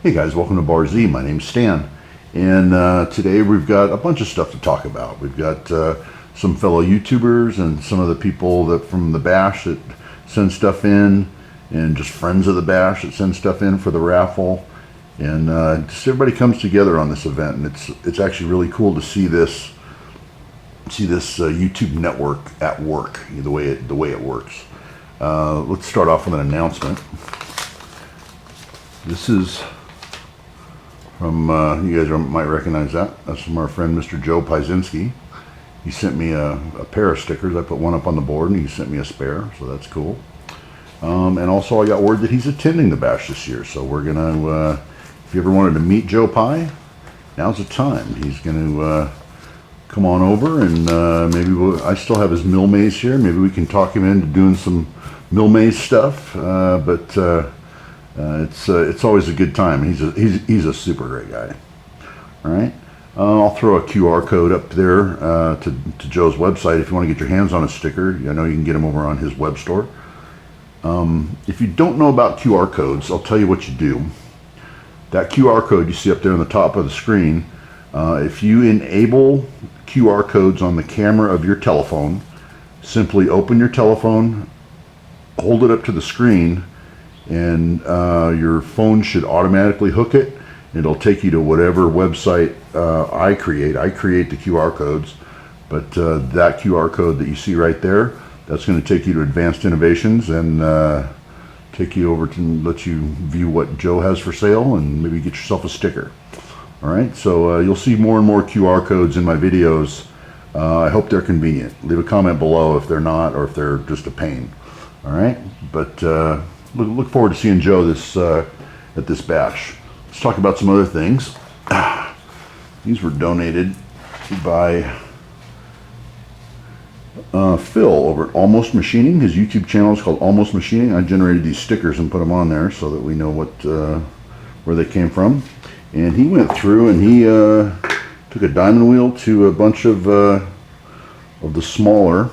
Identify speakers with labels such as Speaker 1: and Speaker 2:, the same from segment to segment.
Speaker 1: Hey guys, welcome to Bar Z. My name's Stan, and today we've got a bunch of stuff to talk about. We've got some fellow YouTubers and some of the people that from the Bash that send stuff in, and just friends of the Bash that send stuff in for the raffle, and just everybody comes together on this event, and it's actually really cool to see this YouTube network at work, the way it works. Let's start off with an announcement. This is from, you guys might recognize that. That's from our friend Mr. Joe Piezinski. He sent me a pair of stickers. I put one up on the board and he sent me a spare, so that's cool. And also I got word that he's attending the Bash this year, so we're gonna, if you ever wanted to meet Joe Pie, now's the time. He's gonna come on over, and maybe I still have his mill maze here. Maybe we can talk him into doing some mill maze stuff, it's always a good time. He's a super great guy. All right, I'll throw a QR code up there to Joe's website if you want to get your hands on a sticker. I know you can get them over on his web store. If you don't know about QR codes, I'll tell you what you do. That QR code you see up there on the top of the screen, if you enable QR codes on the camera of your telephone, simply open your telephone, hold it up to the screen, and your phone should automatically hook it. It'll take you to whatever website I create. I create the QR codes, but that QR code that you see right there, that's going to take you to Advanced Innovations and take you over to let you view what Joe has for sale and maybe get yourself a sticker. All right, so you'll see more and more QR codes in my videos. I hope they're convenient. Leave a comment below if they're not, or if they're just a pain. All right, but look forward to seeing Joe at this Bash. Let's talk about some other things. These were donated by Phil over at Almost Machining. His YouTube channel is called Almost Machining. I generated these stickers and put them on there so that we know where they came from. And he went through and he took a diamond wheel to a bunch of the smaller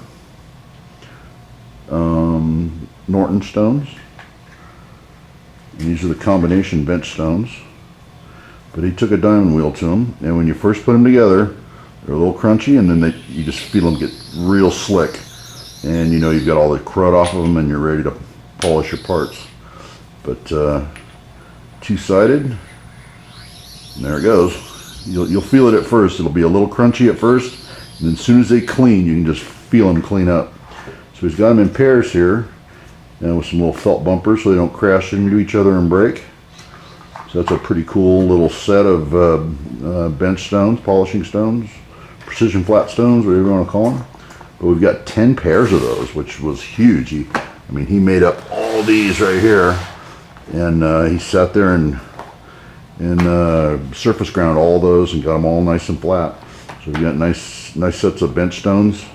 Speaker 1: Norton stones. And these are the combination bench stones. But he took a diamond wheel to them, and when you first put them together, they're a little crunchy, and then you just feel them get real slick. And you know you've got all the crud off of them and you're ready to polish your parts. But two-sided, and there it goes. You'll feel it at first. It'll be a little crunchy at first, and then as soon as they clean, you can just feel them clean up. So he's got them in pairs here, and with some little felt bumpers so they don't crash into each other and break. So that's a pretty cool little set of bench stones, polishing stones, precision flat stones, whatever you want to call them. But we've got 10 pairs of those, which was huge. He made up all these right here, and he sat there and surface ground all those and got them all nice and flat. So we got nice sets of bench stones,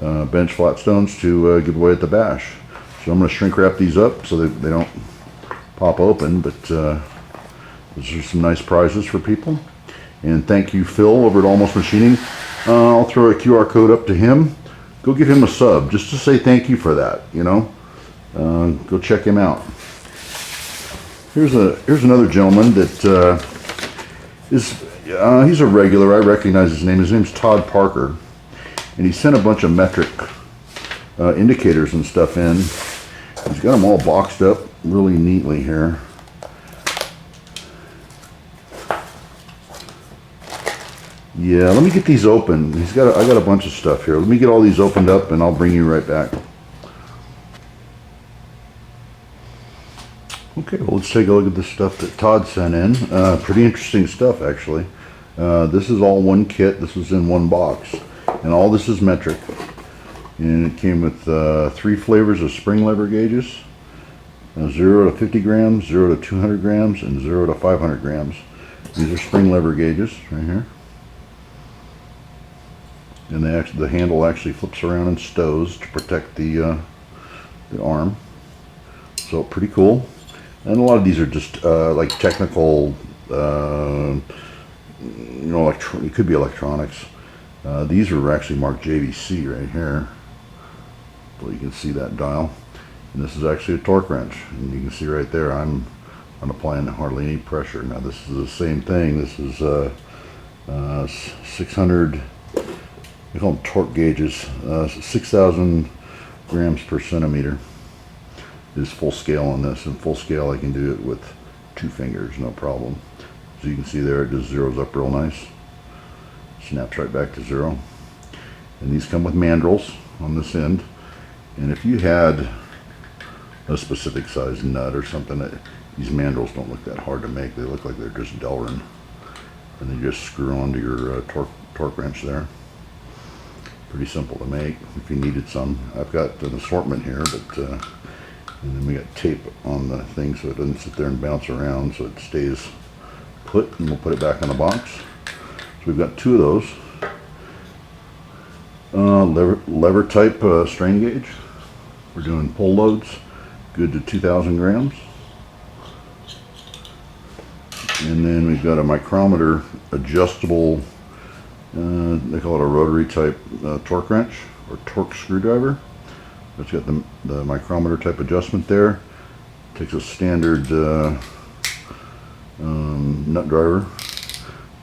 Speaker 1: bench flat stones to give away at the Bash. So I'm going to shrink wrap these up so that they don't pop open, but those are some nice prizes for people. And thank you, Phil, over at Almost Machining. I'll throw a QR code up to him. Go give him a sub, just to say thank you for that, you know. Go check him out. Here's another gentleman that he's a regular. I recognize his name. His name's Todd Parker, and he sent a bunch of metric indicators and stuff in. He's got them all boxed up really neatly here. Yeah, let me get these open. I got a bunch of stuff here. Let me get all these opened up and I'll bring you right back. Okay, well, let's take a look at the stuff that Todd sent in. Pretty interesting stuff, actually. This is all one kit. This was in one box, and all this is metric. And it came with 3 flavors of spring lever gauges, 0 to 50 grams, 0 to 200 grams, and 0 to 500 grams. These are spring lever gauges right here. And the handle actually flips around and stows to protect the arm. So pretty cool. And a lot of these are just like technical, you know, it could be electronics. These are actually marked JVC right here. So you can see that dial. And this is actually a torque wrench. And you can see right there, I'm I'm applying hardly any pressure. Now this is the same thing. This is 600, we call them torque gauges, 6,000 grams per centimeter is full scale on this. And full scale I can do it with 2 fingers, no problem. So you can see there it just zeroes up real nice. Snaps right back to 0. And these come with mandrels on this end. And if you had a specific size nut or something, these mandrels don't look that hard to make. They look like they're just Delrin. And they just screw onto your torque wrench there. Pretty simple to make if you needed some. I've got an assortment here, but and then we got tape on the thing so it doesn't sit there and bounce around, so it stays put, and we'll put it back in the box. So we've got 2 of those. Lever type strain gauge. We're doing pull loads, good to 2,000 grams. And then we've got a micrometer adjustable, they call it a rotary type torque wrench or torque screwdriver. It's got the micrometer type adjustment there. Takes a standard nut driver,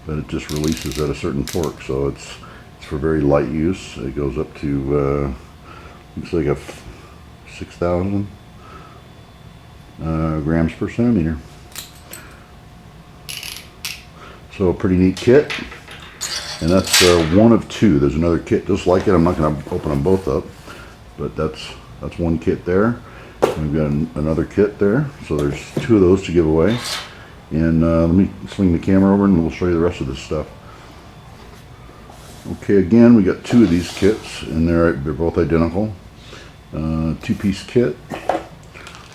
Speaker 1: but it just releases at a certain torque. So it's for very light use. It goes up to looks like a 6,000 grams per centimeter. So a pretty neat kit, and that's 1 of 2. There's another kit just like it. I'm not going to open them both up, but that's 1 kit there. We've got another kit there, so there's 2 of those to give away. And let me swing the camera over and we'll show you the rest of this stuff. Okay, again, we got 2 of these kits, and they're both identical. 2-piece kit.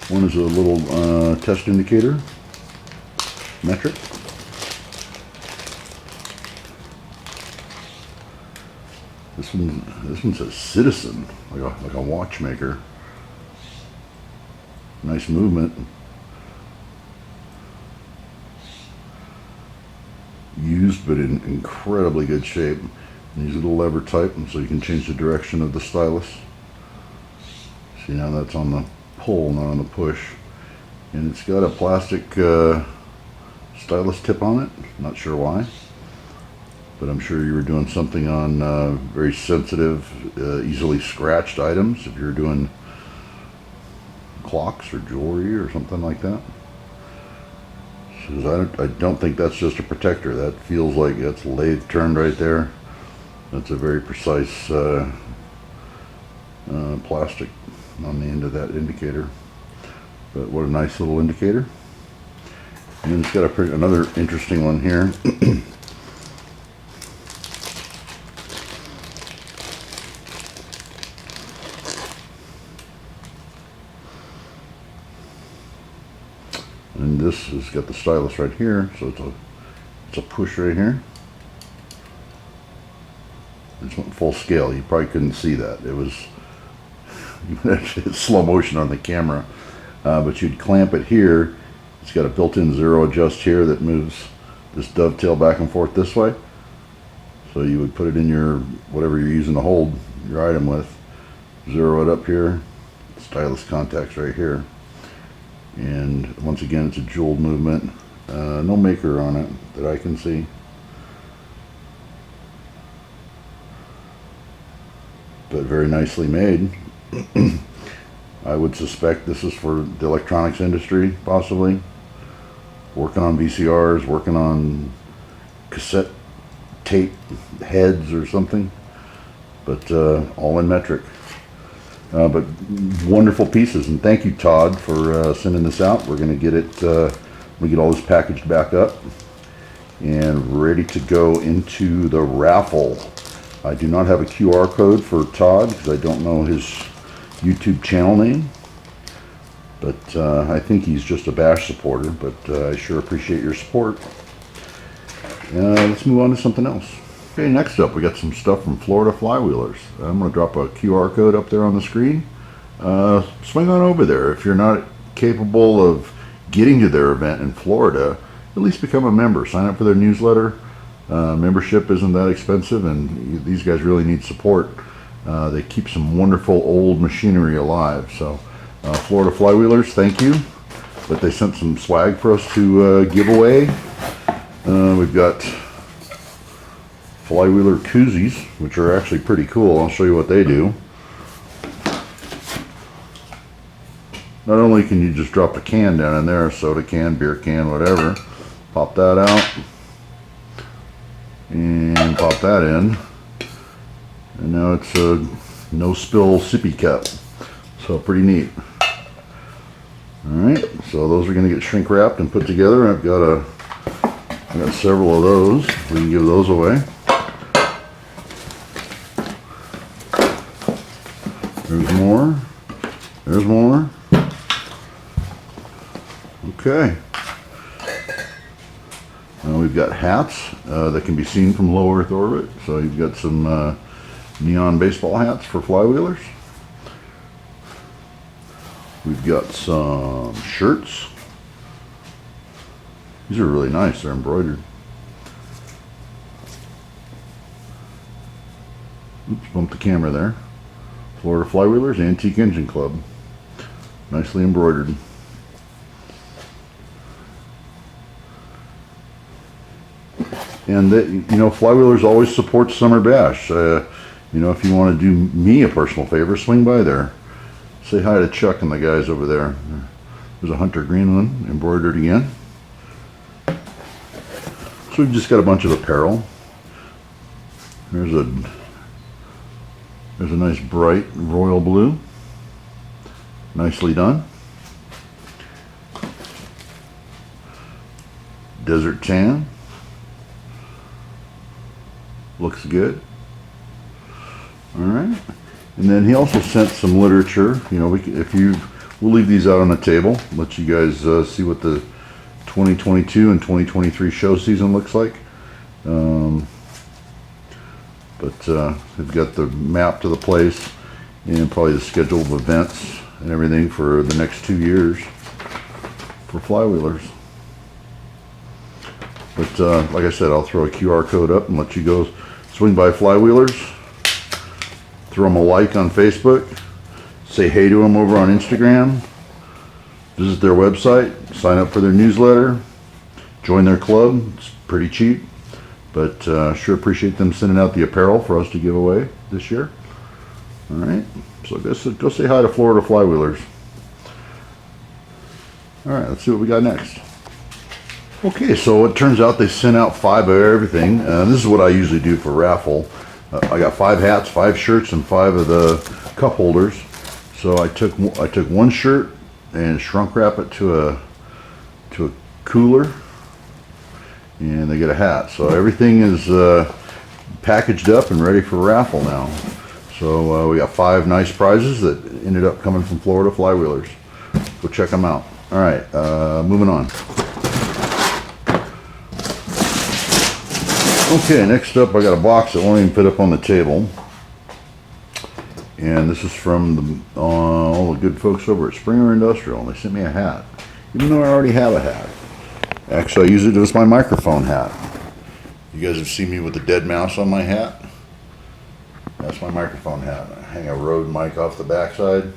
Speaker 1: One is a little test indicator, metric. This one says Citizen, like a watchmaker. Nice movement. Used but in incredibly good shape. And these little lever type, so you can change the direction of the stylus. See, now that's on the pull, not on the push. And it's got a plastic stylus tip on it. Not sure why, but I'm sure you were doing something on very sensitive, easily scratched items, if you're doing clocks or jewelry or something like that. So I don't think that's just a protector. That feels like it's lathe turned right there. That's a very precise plastic on the end of that indicator. But what a nice little indicator. And then it's got another interesting one here. And this has got the stylus right here, so it's a push right here. It's full scale. You probably couldn't see that. It was slow motion on the camera, but you'd clamp it here. It's got a built-in zero adjust here that moves this dovetail back and forth this way. So you would put it in your whatever you're using to hold your item with, zero it up here, stylus contacts right here. And once again, it's a jeweled movement. No maker on it that I can see. But very nicely made. I would suspect this is for the electronics industry, possibly. Working on VCRs, working on cassette tape heads or something. But all in metric. But wonderful pieces, and thank you, Todd, for sending this out. We're going to get it, we get all this packaged back up and ready to go into the raffle. I do not have a QR code for Todd because I don't know his YouTube channel name, but I think he's just a Bash supporter, but I sure appreciate your support. Let's move on to something else. Okay, next up we got some stuff from Florida Flywheelers. I'm going to drop a QR code up there on the screen. Swing on over there. If you're not capable of getting to their event in Florida, at least become a member. Sign up for their newsletter. Membership isn't that expensive, and these guys really need support. They keep some wonderful old machinery alive. So Florida Flywheelers, thank you. but they sent some swag for us to give away. We've got Flywheeler koozies, which are actually pretty cool. I'll show you what they do. Not only can you just drop the can down in there, soda can, beer can, whatever, pop that out, and pop that in, and now it's a no spill sippy cup, so pretty neat. Alright, so those are going to get shrink wrapped and put together. I've got several of those. We can give those away. There's more. There's more. Okay. Now we've got hats that can be seen from low Earth orbit. So you've got some neon baseball hats for Flywheelers. We've got some shirts. These are really nice. They're embroidered. Oops, bumped the camera there. Florida Flywheelers Antique Engine Club. Nicely embroidered. And that, you know, Flywheelers always supports Summer Bash. You know, if you want to do me a personal favor, swing by there. Say hi to Chuck and the guys over there. There's a Hunter Green one, embroidered again. So we've just got a bunch of apparel. There's a nice bright royal blue. Nicely done. Desert tan. Looks good. All right. And then he also sent some literature. You know, we'll leave these out on the table. Let you guys see what the 2022 and 2023 show season looks like. But we've got the map to the place and probably the schedule of events and everything for the next 2 years for Flywheelers. But like I said, I'll throw a QR code up and let you go swing by Flywheelers. Throw them a like on Facebook. Say hey to them over on Instagram. Visit their website. Sign up for their newsletter. Join their club. It's pretty cheap. But sure appreciate them sending out the apparel for us to give away this year. All right. So go say hi to Florida Flywheelers. All right. Let's see what we got next. Okay. So it turns out they sent out 5 of everything. This is what I usually do for raffle. I got 5 hats, 5 shirts, and 5 of the cup holders. So I took 1 shirt and shrunk wrap it to a cooler, and they get a hat. So everything is packaged up and ready for raffle now. So we got 5 nice prizes that ended up coming from Florida Flywheelers. Go check them out. All right, moving on. Okay, next up I got a box that won't even fit up on the table. And this is from all the good folks over at Springer Industrial. And they sent me a hat, even though I already have a hat. Actually, I use it as my microphone hat. You guys have seen me with the dead mouse on my hat. That's my microphone hat. I hang a Rode mic off the backside,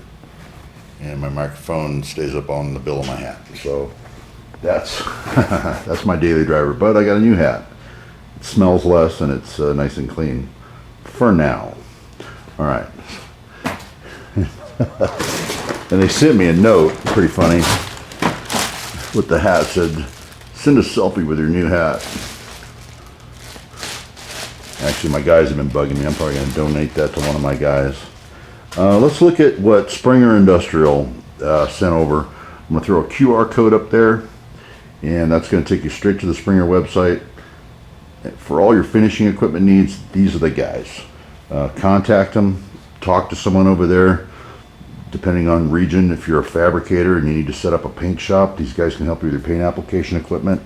Speaker 1: and my microphone stays up on the bill of my hat. So that's that's my daily driver. But I got a new hat. It smells less and it's nice and clean for now. All right. And they sent me a note, pretty funny, with the hat. Said, send a selfie with your new hat. Actually, my guys have been bugging me. I'm probably going to donate that to one of my guys. Let's look at what Springer Industrial sent over. I'm going to throw a QR code up there, and that's going to take you straight to the Springer website. For all your finishing equipment needs, these are the guys. Contact them, talk to someone over there. Depending on region, if you're a fabricator and you need to set up a paint shop, these guys can help you with your paint application equipment.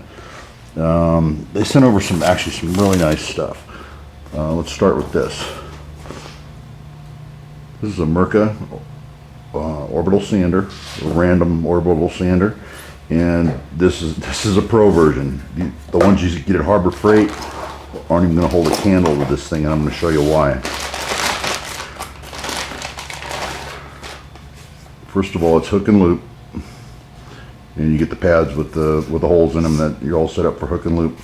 Speaker 1: They sent over some really nice stuff. Let's start with this. This is a Mirka orbital sander, a random orbital sander. And this is a pro version. The ones you get at Harbor Freight aren't even going to hold a candle with this thing, and I'm going to show you why. First of all, it's hook and loop, and you get the pads with the holes in them that you're all set up for hook and loop.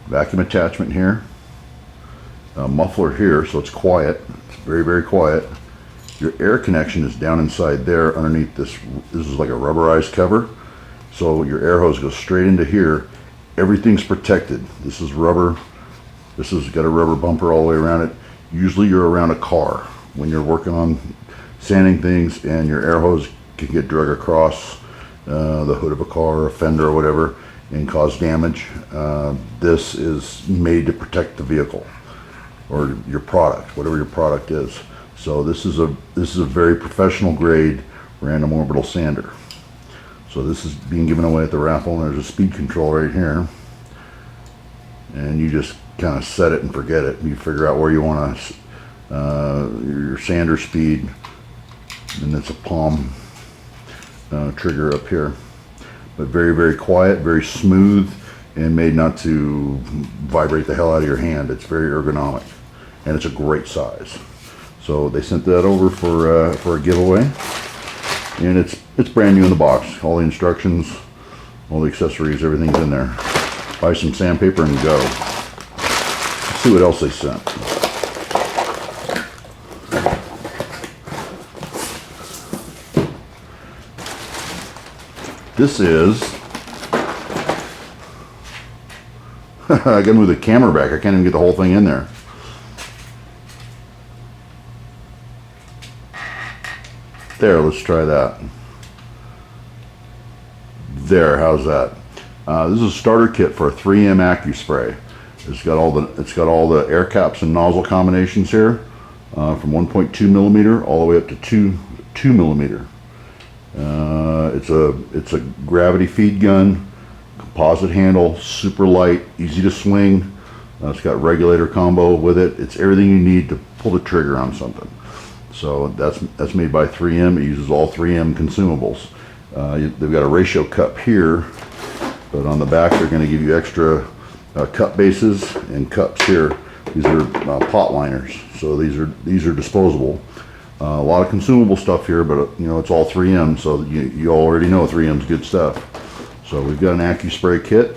Speaker 1: Vacuum attachment here, muffler here, so it's quiet. It's very, very quiet. Your air connection is down inside there underneath this. This is like a rubberized cover, so your air hose goes straight into here. Everything's protected. This is rubber. This has got a rubber bumper all the way around it. Usually you're around a car when you're working on sanding things, and your air hose can get drug across the hood of a car or a fender or whatever and cause damage. This is made to protect the vehicle or your product, whatever your product is. So this is a very professional grade random orbital sander. So this is being given away at the raffle, and there's a speed control right here, and you just kind of set it and forget it. You figure out where you want your sander speed, and it's a palm trigger up here. But very, very quiet, very smooth, and made not to vibrate the hell out of your hand. It's very ergonomic, and it's a great size. So they sent that over for a giveaway, and it's brand new in the box. All the instructions, all the accessories, everything's in there. Buy some sandpaper and go. Let's see what else they sent. This is, I gotta move the camera back. I can't even get the whole thing in there. There, let's try that. There, how's that? This is a starter kit for a 3M AccuSpray. It's got all the air caps and nozzle combinations here, from 1.2 millimeter all the way up to 2 millimeter. It's a gravity feed gun, composite handle, super light, easy to swing. It's got regulator combo with it. It's everything you need to pull the trigger on something. So that's made by 3M. It uses all 3M consumables. They've got a ratio cup here, but on the back they're going to give you extra cup bases and cups here. These are pot liners, so these are disposable. A lot of consumable stuff here, but you know, it's all 3M, so you already know 3M's good stuff. So we've got an AccuSpray kit,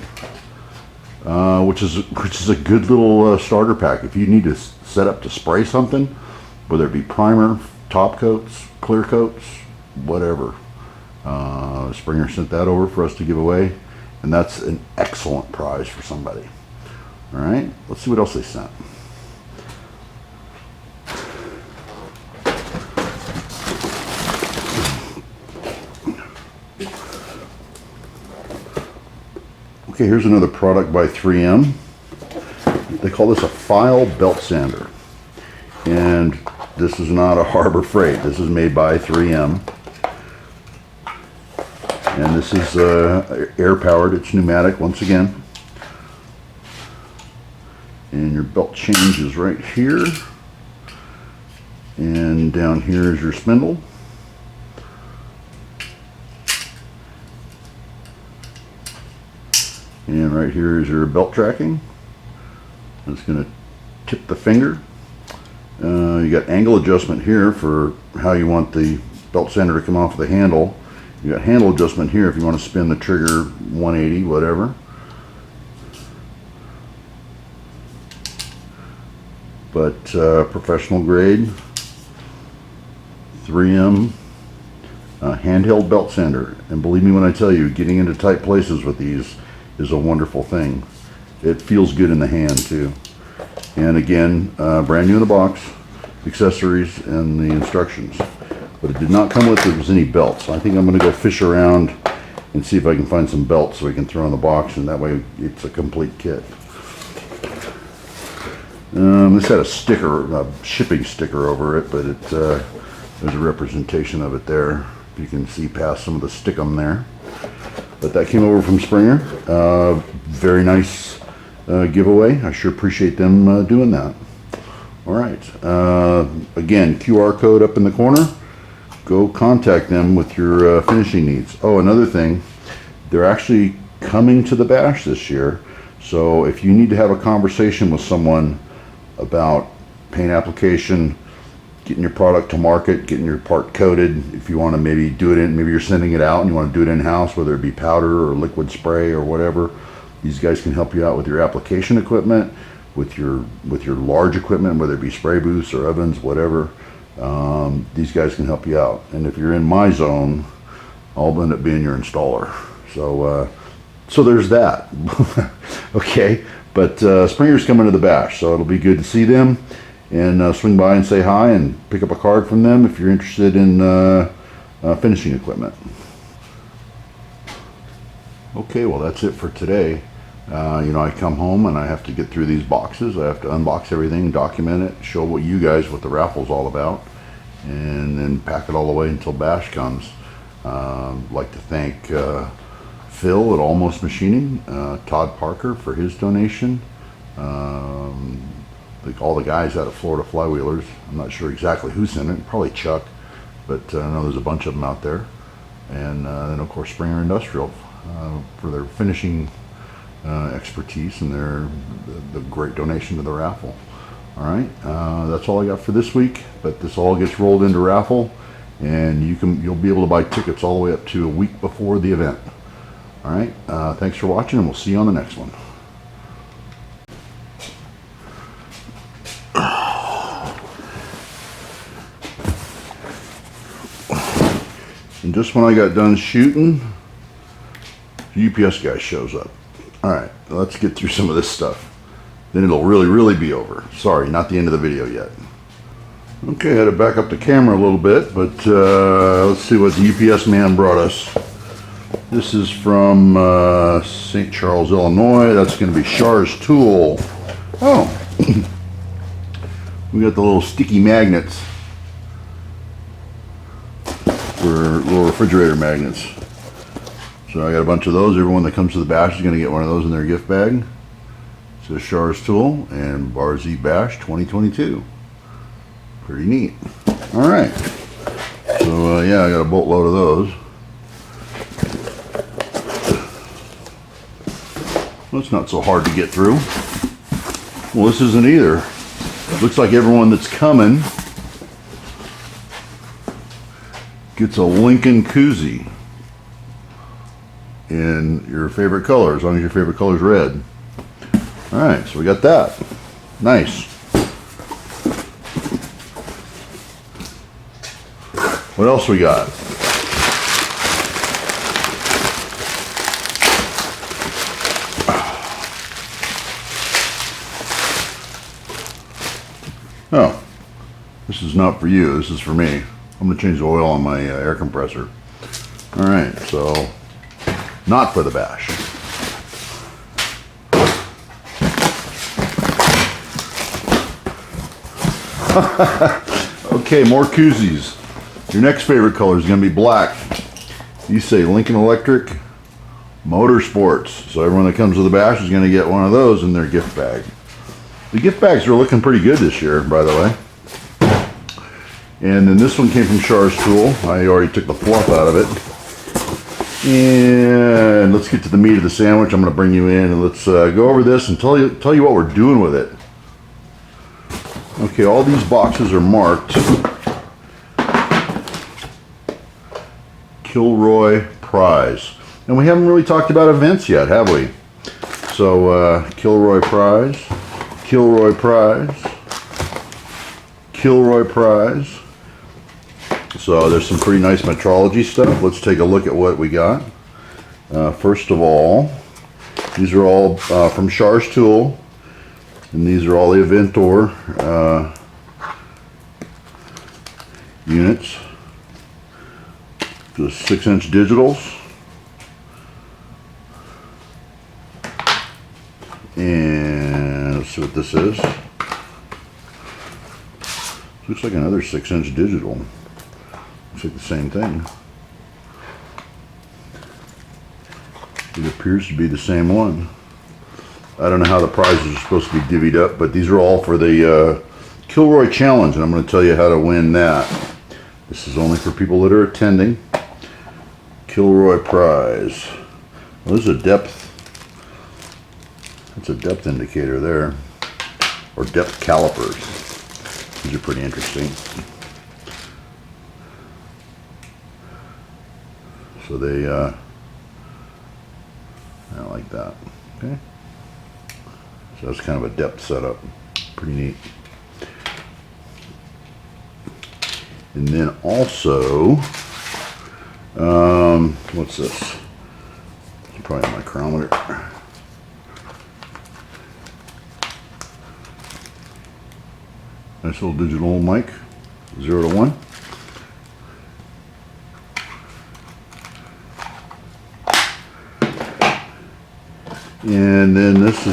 Speaker 1: which is a good little starter pack. If you need to set up to spray something, whether it be primer, top coats, clear coats, whatever. Springer sent that over for us to give away, and that's an excellent prize for somebody. All right, let's see what else they sent. Okay, here's another product by 3M. They call this a file belt sander. And this is not a Harbor Freight. This is made by 3M. And this is air powered. It's pneumatic once again. And your belt change is right here. And down here is your spindle. And right here is your belt tracking. It's going to tip the finger. You got angle adjustment here for how you want the belt sander to come off the handle. You got handle adjustment here if you want to spin the trigger 180, whatever. But professional grade 3M handheld belt sander. And believe me when I tell you, getting into tight places with these is a wonderful thing. It feels good in the hand too. And again, brand new in the box, accessories and the instructions. But it did not come with any belts. I think I'm going to go fish around and see if I can find some belts so we can throw in the box, and that way it's a complete kit. This had a sticker, a shipping sticker over it, but there's a representation of it there. You can see past some of the stickum there. But that came over from Springer. Very nice giveaway. I sure appreciate them doing that. All right. Again, QR code up in the corner. Go contact them with your finishing needs. Oh, another thing, they're actually coming to the bash this year. So if you need to have a conversation with someone about paint application, getting your product to market, getting your part coated. If you want to maybe do it maybe you're sending it out and you want to do it in-house, whether it be powder or liquid spray or whatever, these guys can help you out with your application equipment, with your large equipment, whether it be spray booths or ovens, whatever. These guys can help you out. And if you're in my zone, I'll end up being your installer. So there's that. Okay, but Springer's coming to the bash, so it'll be good to see them, and swing by and say hi and pick up a card from them if you're interested in finishing equipment. Okay, well that's it for today. I come home and I have to get through these boxes. I have to unbox everything, document it, show you guys what the raffle's all about, and then pack it all away until bash comes. I'd like to thank Phil at Almost Machining, Todd Parker for his donation, all the guys out of Florida Flywheelers. I'm not sure exactly who sent it, probably Chuck, but I know there's a bunch of them out there. And then of course Springer Industrial for their finishing expertise and the great donation to the raffle. All right, that's all I got for this week, but this all gets rolled into raffle, and you'll be able to buy tickets all the way up to a week before the event. All right, thanks for watching, and we'll see you on the next one. And just when I got done shooting, the UPS guy shows up. All right, let's get through some of this stuff. Then it'll really be over. Sorry, not the end of the video yet. Okay, I had to back up the camera a little bit, but let's see what the UPS man brought us. This is from St. Charles, Illinois. That's going to be Char's Tool. Oh, we got the little sticky magnets for little refrigerator magnets. So I got a bunch of those. Everyone that comes to the bash is going to get one of those in their gift bag. It says Char's Tool and Bar Z Bash 2022. Pretty neat. All right. So yeah, I got a boatload of those. Well, it's not so hard to get through. Well, this isn't either. Looks like everyone that's coming gets a Lincoln koozie in your favorite color, as long as your favorite color is red. All right, so we got that. Nice. What else we got? Oh, this is not for you. This is for me. I'm going to change the oil on my air compressor. All right, so not for the bash. Okay, more koozies. Your next favorite color is going to be black. You say Lincoln Electric Motorsports. So everyone that comes to the bash is going to get one of those in their gift bag. The gift bags are looking pretty good this year, by the way. And then this one came from Char's Tool. I already took the fluff out of it. And let's get to the meat of the sandwich. I'm going to bring you in and let's go over this and tell you what we're doing with it. Okay, all these boxes are marked Kilroy Prize. And we haven't really talked about events yet, have we? So Kilroy Prize, Kilroy Prize, Kilroy Prize. So there's some pretty nice metrology stuff. Let's take a look at what we got. First of all, these are all from Char's Tool, and these are all the Inventor units. Just 6-inch digitals. And let's see what this is. Looks like another 6-inch digital. Looks like the same thing. It appears to be the same one. I don't know how the prizes are supposed to be divvied up, but these are all for the Kilroy Challenge, and I'm going to tell you how to win that. This is only for people that are attending. Kilroy Prize. Well, this is a depth. It's a depth indicator there, or depth calipers. These are pretty interesting. So they, I like that. Okay. So that's kind of a depth setup. Pretty neat. And then also, what's this? It's probably a micrometer. Nice little digital mic, 0 to 1. And then this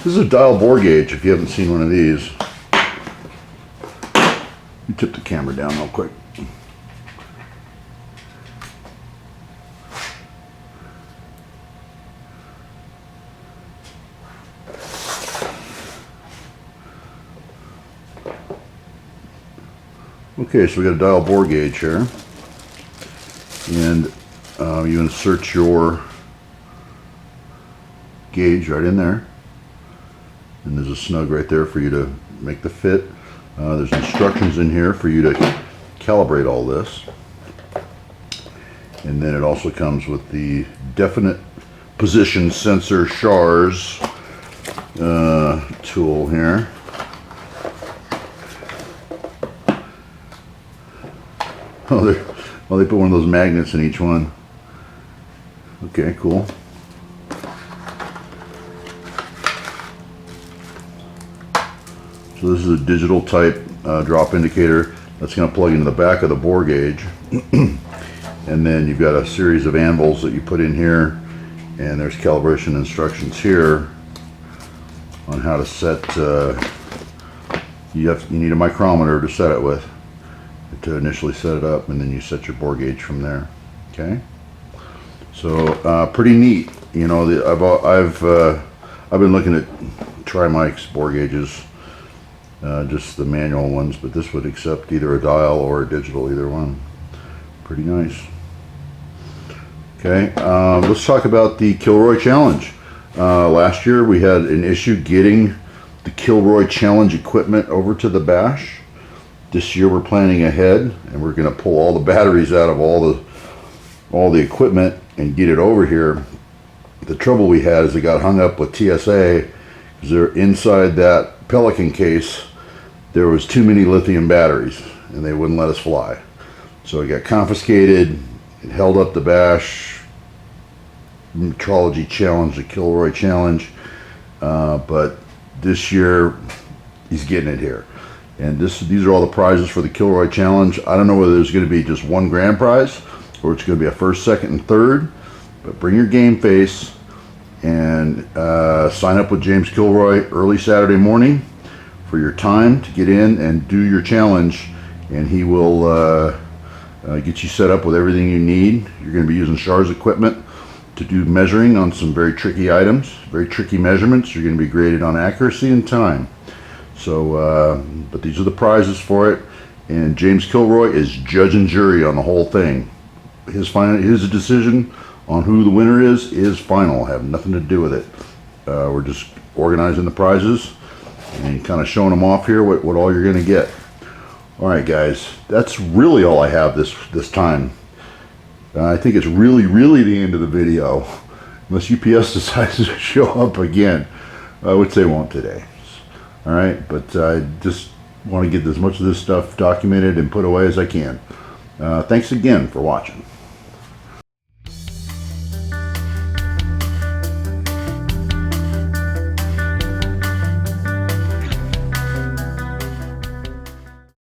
Speaker 1: is a dial bore gauge. If you haven't seen one of these, you tip the camera down real quick. Okay, so we got a dial bore gauge here, and you insert your gauge right in there, and there's a snug right there for you to make the fit. There's instructions in here for you to calibrate all this, and then it also comes with the definite position sensor SHARS tool here. Oh, they put one of those magnets in each one. Okay, cool. So this is a digital type drop indicator that's going to plug into the back of the bore gauge. And then you've got a series of anvils that you put in here, and there's calibration instructions here on how to set. You need a micrometer to set it with, to initially set it up, and then you set your bore gauge from there. Okay, so pretty neat. You know, I've been looking at Trimike's bore gauges. Just the manual ones, but this would accept either a dial or a digital, either one. Pretty nice. Okay, let's talk about the Kilroy Challenge. Last year we had an issue getting the Kilroy Challenge equipment over to the bash. This year we're planning ahead, and we're going to pull all the batteries out of all the equipment and get it over here. The trouble we had is it got hung up with TSA because they're inside that Pelican case. There was too many lithium batteries, and they wouldn't let us fly. So it got confiscated. It held up the bash metrology challenge, the Kilroy Challenge. But this year he's getting it here. And these are all the prizes for the Kilroy Challenge. I don't know whether there's going to be just one grand prize or it's going to be a first, second, and third. But bring your game face and sign up with James Kilroy early Saturday morning for your time to get in and do your challenge, and he will get you set up with everything you need. You're going to be using SHARS equipment to do measuring on some very tricky items, very tricky measurements. You're going to be graded on accuracy and time. So, but these are the prizes for it, and James Kilroy is judge and jury on the whole thing. His decision on who the winner is final. Have nothing to do with it. We're just organizing the prizes and kind of showing them off here what all you're going to get. All right, guys, that's really all I have this time. I think it's really the end of the video, unless UPS decides to show up again, which they won't today. All right, but I just want to get as much of this stuff documented and put away as I can. Thanks again for watching.